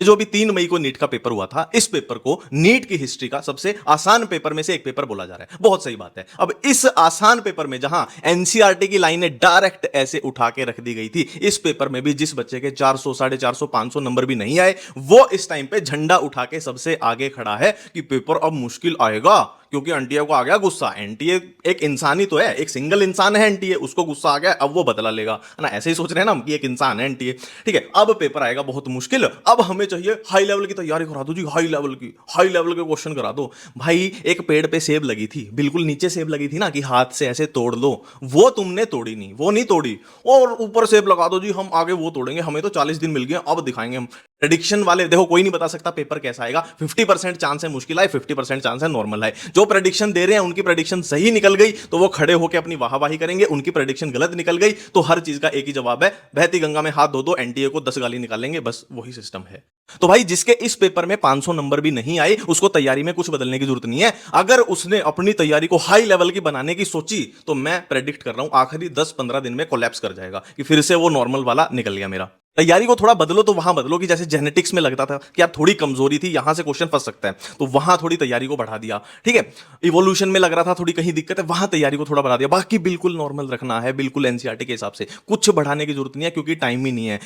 जो भी 3 मई को नीट का पेपर हुआ था, इस पेपर को नीट की हिस्ट्री का सबसे आसान पेपर में से एक पेपर बोला जा रहा है। बहुत सही बात है। अब इस आसान पेपर में जहां एनसीईआरटी की लाइनें डायरेक्ट ऐसे उठा के रख दी गई थी, इस पेपर में भी जिस बच्चे के 400, 450, 500 नंबर भी नहीं आए, वो इस टाइम पे झंडा उठा के सबसे आगे खड़ा है कि पेपर अब मुश्किल आएगा, क्योंकि एनटीए को आ गया गुस्सा। एनटीए एक इंसान ही तो है, एक सिंगल इंसान है एनटीए, उसको गुस्सा आ गया, अब वो बदला लेगा, है ना। ऐसे ही सोच रहे हैं ना हम कि एक इंसान है एनटीए। ठीक है, अब पेपर आएगा बहुत मुश्किल, अब हमें चाहिए हाई लेवल की तैयारी करा दो जी, हाई लेवल के क्वेश्चन करा दो। भाई एक पेड़ पे सेब लगी थी, बिल्कुल नीचे सेब लगी थी ना, कि हाथ से ऐसे तोड़ लो, वो तुमने तोड़ी नहीं, वो नहीं तोड़ी, और ऊपर सेब लगा दो जी, हम आगे वो तोड़ेंगे, हमें तो 40 दिन मिल गए, अब दिखाएंगे हम। प्रेडिक्शन वाले देखो, कोई नहीं बता सकता पेपर कैसा आएगा। 50% चांस है मुश्किल आए, 50% चांस है नॉर्मल आए। जो प्रेडिक्शन दे रहे हैं उनकी प्रेडिक्शन सही निकल गई तो वो खड़े होकर अपनी वाहवाही करेंगे, उनकी प्रेडिक्शन गलत निकल गई तो हर चीज का एक ही जवाब है, बहती गंगा में हाथ धो दो, एनटीए को 10 गाली निकालेंगे, बस वही सिस्टम है। तो भाई जिसके इस पेपर में 500 नंबर भी नहीं आए, उसको तैयारी में कुछ बदलने की जरूरत नहीं है। अगर उसने अपनी तैयारी को हाई लेवल की बनाने की सोची तो मैं प्रेडिक्ट कर रहा हूं आखिरी 10-15 दिन में कोलैप्स कर जाएगा, कि फिर से वो नॉर्मल वाला निकल गया मेरा। तैयारी को थोड़ा बदलो तो वहां बदलो, कि जैसे जेनेटिक्स में लगता था कि यार थोड़ी कमजोरी थी, यहां से क्वेश्चन फंस सकता है, तो वहां थोड़ी तैयारी को बढ़ा दिया। ठीक है, इवोल्यूशन में लग रहा था थोड़ी कहीं दिक्कत है, वहां तैयारी को थोड़ा बढ़ा दिया। बाकी बिल्कुल नॉर्मल रखना है, बिल्कुल एनसीईआरटी के हिसाब से, कुछ बढ़ाने की जरूरत नहीं है, क्योंकि टाइम ही नहीं है।